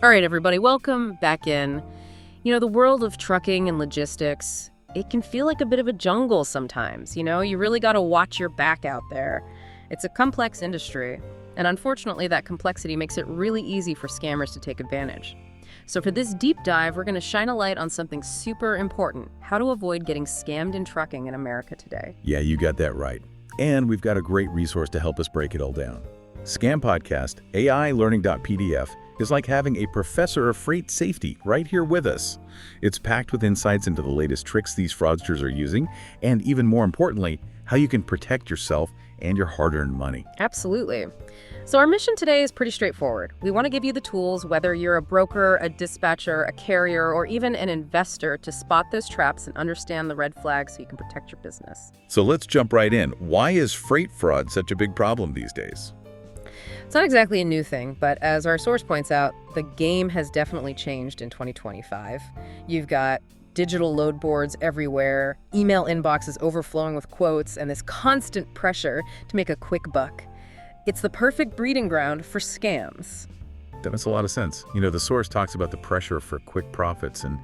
All right, everybody, welcome back in. The world of trucking and logistics, it can feel like a bit of a jungle sometimes. You really got to watch your back out there. It's a complex industry, and unfortunately, that complexity makes it really easy for scammers to take advantage. So for this deep dive, we're going to shine a light on something super important: how to avoid getting scammed in trucking in America today. Yeah, you got that right. And we've got a great resource to help us break it all down. Scam Podcast, AIlearning.pdf, is like having a professor of freight safety right here with us. It's packed with insights into the latest tricks these fraudsters are using, and even more importantly, how you can protect yourself and your hard-earned money. Absolutely. So our mission today is pretty straightforward. We want to give you the tools, whether you're a broker, a dispatcher, a carrier, or even an investor, to spot those traps and understand the red flags so you can protect your business. So let's jump right in. Why is freight fraud such a big problem these days? It's not exactly a new thing, but as our source points out, the game has definitely changed in 2025. You've got digital load boards everywhere, email inboxes overflowing with quotes, and this constant pressure to make a quick buck. It's the perfect breeding ground for scams. That makes a lot of sense. The source talks about the pressure for quick profits, and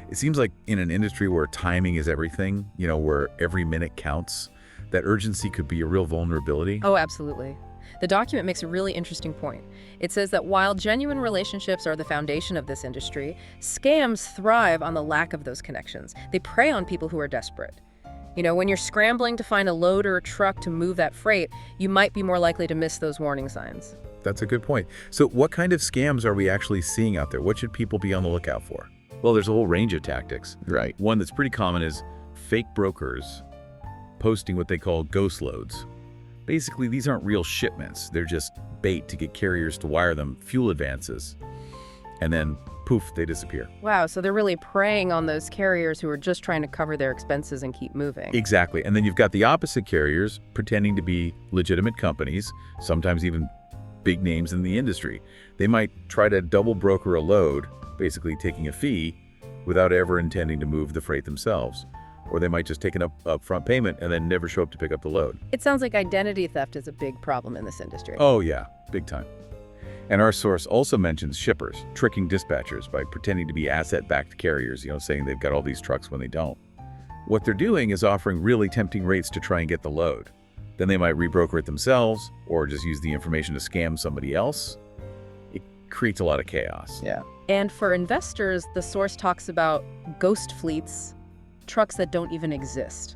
it seems like in an industry where timing is everything, where every minute counts, that urgency could be a real vulnerability. Oh, absolutely. The document makes a really interesting point. It says that while genuine relationships are the foundation of this industry, scams thrive on the lack of those connections. They prey on people who are desperate. When you're scrambling to find a load or a truck to move that freight, you might be more likely to miss those warning signs. That's a good point. So what kind of scams are we actually seeing out there? What should people be on the lookout for? Well, there's a whole range of tactics. Right. One that's pretty common is fake brokers posting what they call ghost loads. Basically, these aren't real shipments. They're just bait to get carriers to wire them fuel advances. And then, poof, they disappear. Wow, so they're really preying on those carriers who are just trying to cover their expenses and keep moving. Exactly. And then you've got the opposite carriers pretending to be legitimate companies, sometimes even big names in the industry. They might try to double broker a load, basically taking a fee, without ever intending to move the freight themselves. Or they might just take an upfront payment and then never show up to pick up the load. It sounds like identity theft is a big problem in this industry. Oh yeah, big time. And our source also mentions shippers tricking dispatchers by pretending to be asset-backed carriers, saying they've got all these trucks when they don't. What they're doing is offering really tempting rates to try and get the load. Then they might rebroker it themselves or just use the information to scam somebody else. It creates a lot of chaos. Yeah. And for investors, the source talks about ghost fleets, trucks that don't even exist.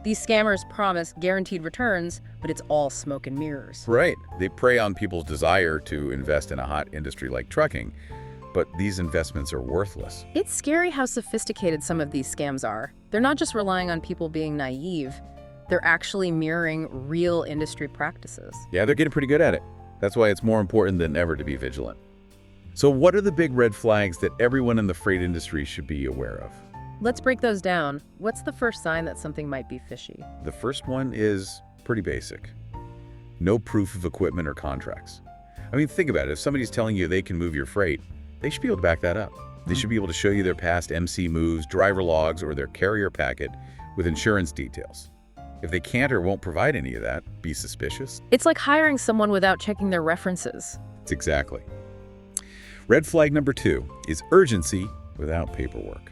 These scammers promise guaranteed returns, but it's all smoke and mirrors. Right. They prey on people's desire to invest in a hot industry like trucking, but these investments are worthless. It's scary how sophisticated some of these scams are. They're not just relying on people being naive, they're actually mirroring real industry practices. Yeah, they're getting pretty good at it. That's why it's more important than ever to be vigilant. So what are the big red flags that everyone in the freight industry should be aware of? Let's break those down. What's the first sign that something might be fishy? The first one is pretty basic. No proof of equipment or contracts. Think about it. If somebody's telling you they can move your freight, they should be able to back that up. They should be able to show you their past MC moves, driver logs, or their carrier packet with insurance details. If they can't or won't provide any of that, be suspicious. It's like hiring someone without checking their references. Exactly. Red flag number 2 is urgency without paperwork.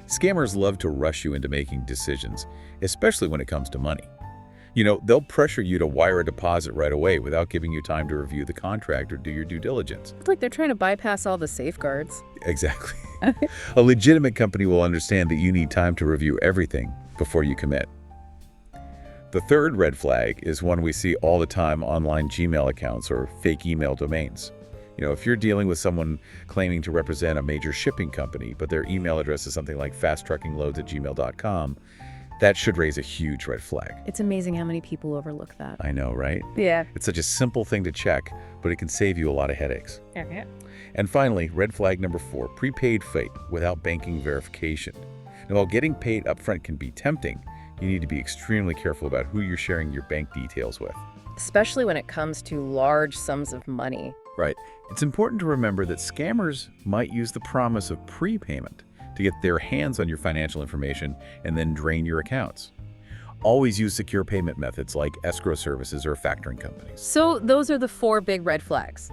Scammers love to rush you into making decisions, especially when it comes to money. They'll pressure you to wire a deposit right away without giving you time to review the contract or do your due diligence. It's like they're trying to bypass all the safeguards. Exactly. A legitimate company will understand that you need time to review everything before you commit. The third red flag is one we see all the time: online Gmail accounts or fake email domains. If you're dealing with someone claiming to represent a major shipping company, but their email address is something like fasttruckingloads@gmail.com, that should raise a huge red flag. It's amazing how many people overlook that. I know, right? Yeah. It's such a simple thing to check, but it can save you a lot of headaches. Okay. And finally, red flag number 4, prepaid freight without banking verification. Now, while getting paid upfront can be tempting, you need to be extremely careful about who you're sharing your bank details with. Especially when it comes to large sums of money. Right. It's important to remember that scammers might use the promise of prepayment to get their hands on your financial information and then drain your accounts. Always use secure payment methods like escrow services or factoring companies. So those are the 4 big red flags.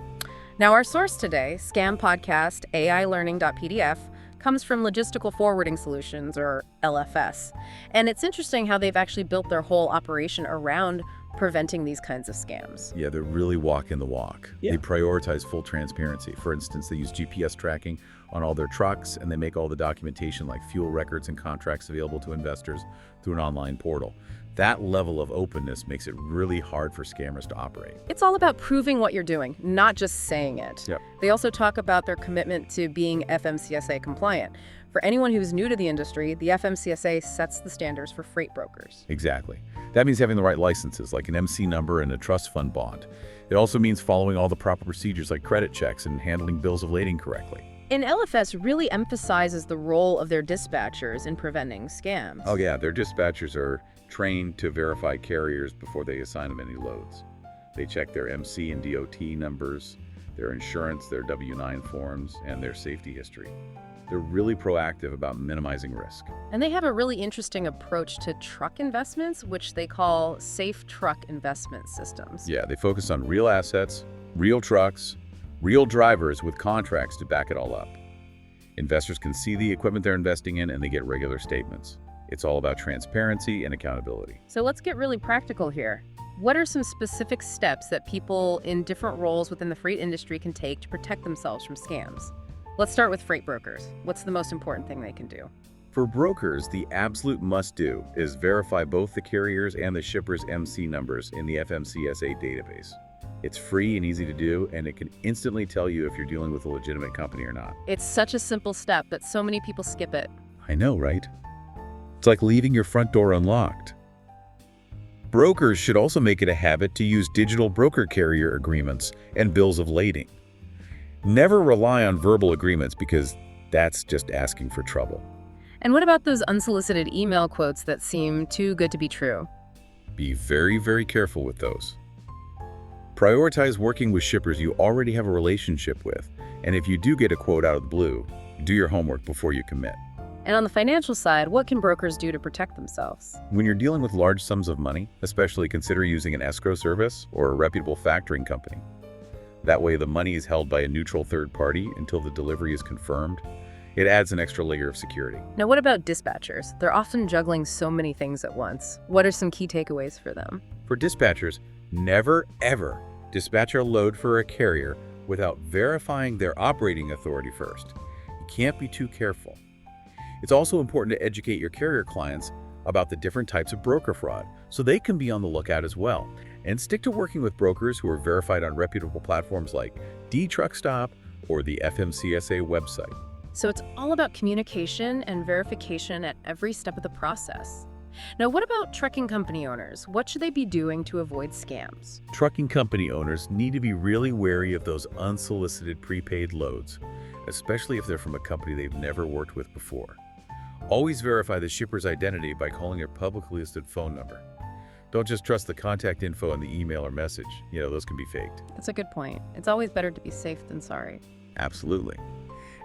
Now, our source today, Scam Podcast AILearning.pdf, comes from Logistical Forwarding Solutions, or LFS. And it's interesting how they've actually built their whole operation around preventing these kinds of scams. Yeah, they're really walking the walk. Yeah. They prioritize full transparency. For instance, they use GPS tracking on all their trucks, and they make all the documentation like fuel records and contracts available to investors through an online portal. That level of openness makes it really hard for scammers to operate. It's all about proving what you're doing, not just saying it. Yep. They also talk about their commitment to being FMCSA compliant. For anyone who's new to the industry, the FMCSA sets the standards for freight brokers. Exactly. That means having the right licenses, like an MC number and a trust fund bond. It also means following all the proper procedures like credit checks and handling bills of lading correctly. And LFS really emphasizes the role of their dispatchers in preventing scams. Oh yeah, their dispatchers are trained to verify carriers before they assign them any loads. They check their MC and DOT numbers, their insurance, their W-9 forms, and their safety history. They're really proactive about minimizing risk. And they have a really interesting approach to truck investments, which they call safe truck investment systems. Yeah, they focus on real assets, real trucks, real drivers with contracts to back it all up. Investors can see the equipment they're investing in, and they get regular statements. It's all about transparency and accountability. So let's get really practical here. What are some specific steps that people in different roles within the freight industry can take to protect themselves from scams? Let's start with freight brokers. What's the most important thing they can do? For brokers, the absolute must-do is verify both the carriers and the shipper's MC numbers in the FMCSA database. It's free and easy to do, and it can instantly tell you if you're dealing with a legitimate company or not. It's such a simple step, but so many people skip it. I know, right? It's like leaving your front door unlocked. Brokers should also make it a habit to use digital broker carrier agreements and bills of lading. Never rely on verbal agreements because that's just asking for trouble. And what about those unsolicited email quotes that seem too good to be true? Be very, very careful with those. Prioritize working with shippers you already have a relationship with, and if you do get a quote out of the blue, do your homework before you commit. And on the financial side, what can brokers do to protect themselves? When you're dealing with large sums of money, especially consider using an escrow service or a reputable factoring company. That way the money is held by a neutral third party until the delivery is confirmed. It adds an extra layer of security. Now, what about dispatchers? They're often juggling so many things at once. What are some key takeaways for them? For dispatchers, never ever dispatch a load for a carrier without verifying their operating authority first. You can't be too careful. It's also important to educate your carrier clients about the different types of broker fraud so they can be on the lookout as well. And stick to working with brokers who are verified on reputable platforms like D-Truckstop or the FMCSA website. So it's all about communication and verification at every step of the process. Now, what about trucking company owners? What should they be doing to avoid scams? Trucking company owners need to be really wary of those unsolicited prepaid loads, especially if they're from a company they've never worked with before. Always verify the shipper's identity by calling a publicly listed phone number. Don't just trust the contact info in the email or message. Those can be faked. That's a good point. It's always better to be safe than sorry. Absolutely.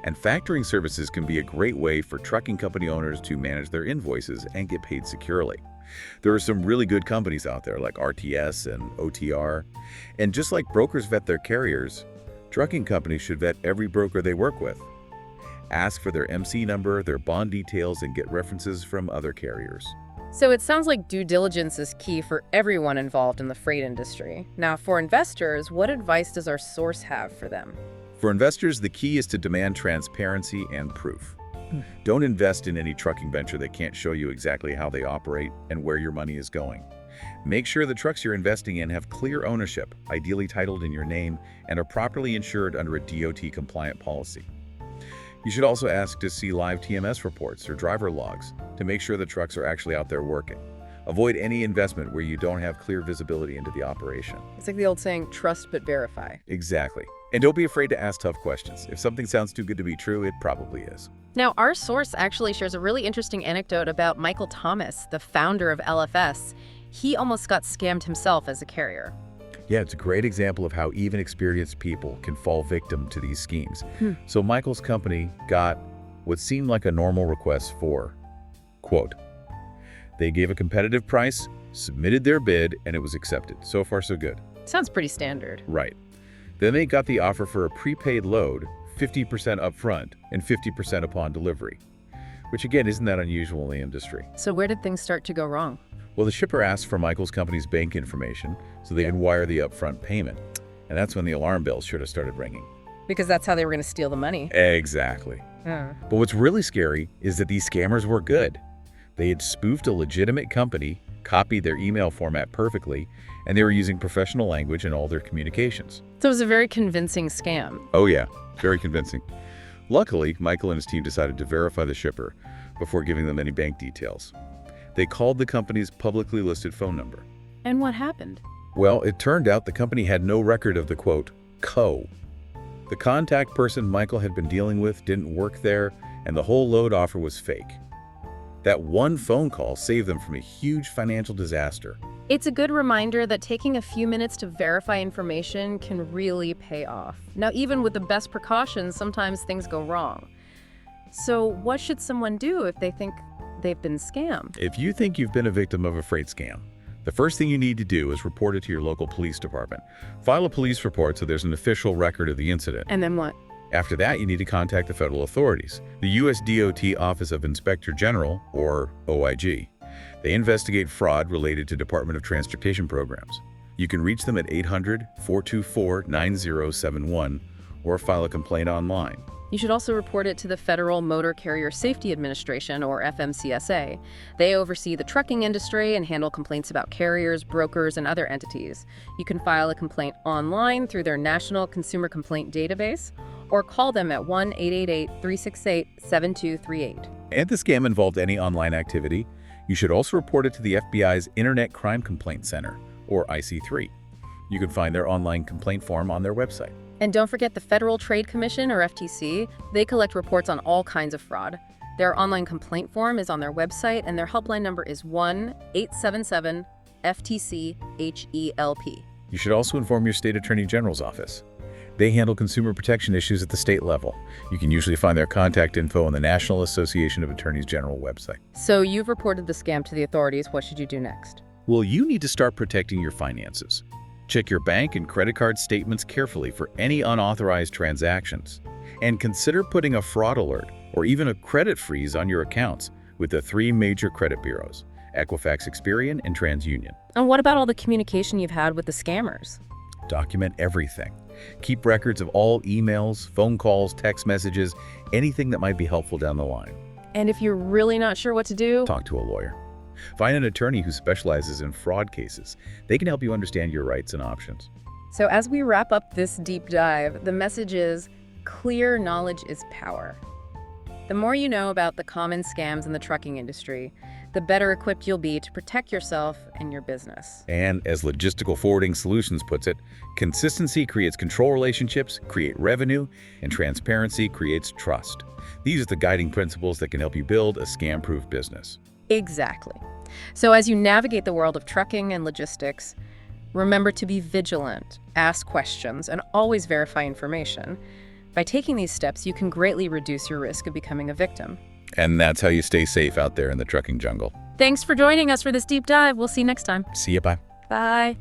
And factoring services can be a great way for trucking company owners to manage their invoices and get paid securely. There are some really good companies out there like RTS and OTR. And just like brokers vet their carriers, trucking companies should vet every broker they work with. Ask for their MC number, their bond details, and get references from other carriers. So it sounds like due diligence is key for everyone involved in the freight industry. Now, for investors, what advice does our source have for them? For investors, the key is to demand transparency and proof. Don't invest in any trucking venture that can't show you exactly how they operate and where your money is going. Make sure the trucks you're investing in have clear ownership, ideally titled in your name, and are properly insured under a DOT-compliant policy. You should also ask to see live TMS reports or driver logs to make sure the trucks are actually out there working. Avoid any investment where you don't have clear visibility into the operation. It's like the old saying, trust but verify. Exactly. And don't be afraid to ask tough questions. If something sounds too good to be true, it probably is. Now, our source actually shares a really interesting anecdote about Michael Thomas, the founder of LFS. He almost got scammed himself as a carrier. Yeah, it's a great example of how even experienced people can fall victim to these schemes. So Michael's company got what seemed like a normal request for, quote, they gave a competitive price, submitted their bid, and it was accepted. So far, so good. Sounds pretty standard. Right. Then they got the offer for a prepaid load, 50% upfront and 50% upon delivery, which again isn't that unusual in the industry. So where did things start to go wrong? Well, the shipper asked for Michael's company's bank information so they could wire the upfront payment. And that's when the alarm bells should have started ringing. Because that's how they were going to steal the money. Exactly. But what's really scary is that these scammers were good. They had spoofed a legitimate company, copied their email format perfectly, and they were using professional language in all their communications. So it was a very convincing scam. Oh yeah, very convincing. Luckily, Michael and his team decided to verify the shipper before giving them any bank details. They called the company's publicly listed phone number. And what happened? Well, it turned out the company had no record of the, quote, co. The contact person Michael had been dealing with didn't work there, and the whole load offer was fake. That one phone call saved them from a huge financial disaster. It's a good reminder that taking a few minutes to verify information can really pay off. Now, even with the best precautions, sometimes things go wrong. So what should someone do if they think they've been scammed? If you think you've been a victim of a freight scam, the first thing you need to do is report it to your local police department. File a police report so there's an official record of the incident. And then what? After that, you need to contact the federal authorities, the U.S. DOT Office of Inspector General, or OIG. They investigate fraud related to Department of Transportation programs. You can reach them at 800-424-9071 or file a complaint online. You should also report it to the Federal Motor Carrier Safety Administration, or FMCSA. They oversee the trucking industry and handle complaints about carriers, brokers, and other entities. You can file a complaint online through their National Consumer Complaint Database, or call them at 1-888-368-7238. And the scam involved any online activity, you should also report it to the FBI's Internet Crime Complaint Center, or IC3. You can find their online complaint form on their website. And don't forget the Federal Trade Commission, or FTC. They collect reports on all kinds of fraud. Their online complaint form is on their website, and their helpline number is 1-877-FTC-HELP. You should also inform your state attorney general's office. They handle consumer protection issues at the state level. You can usually find their contact info on the National Association of Attorneys General website. So you've reported the scam to the authorities. What should you do next? Well, you need to start protecting your finances. Check your bank and credit card statements carefully for any unauthorized transactions. And consider putting a fraud alert or even a credit freeze on your accounts with the 3 major credit bureaus, Equifax, Experian, and TransUnion. And what about all the communication you've had with the scammers? Document everything. Keep records of all emails, phone calls, text messages, anything that might be helpful down the line. And if you're really not sure what to do, Talk to a lawyer. Find an attorney who specializes in fraud cases. They can help you understand your rights and options. So as we wrap up this deep dive, the message is clear knowledge is power. The more you know about the common scams in the trucking industry, the better equipped you'll be to protect yourself and your business. And as Logistical Forwarding Solutions puts it, consistency creates control relationships, create revenue, and transparency creates trust. These are the guiding principles that can help you build a scam-proof business. Exactly. So as you navigate the world of trucking and logistics, remember to be vigilant, ask questions, and always verify information. By taking these steps, you can greatly reduce your risk of becoming a victim. And that's how you stay safe out there in the trucking jungle. Thanks for joining us for this deep dive. We'll see you next time. See you, bye. Bye.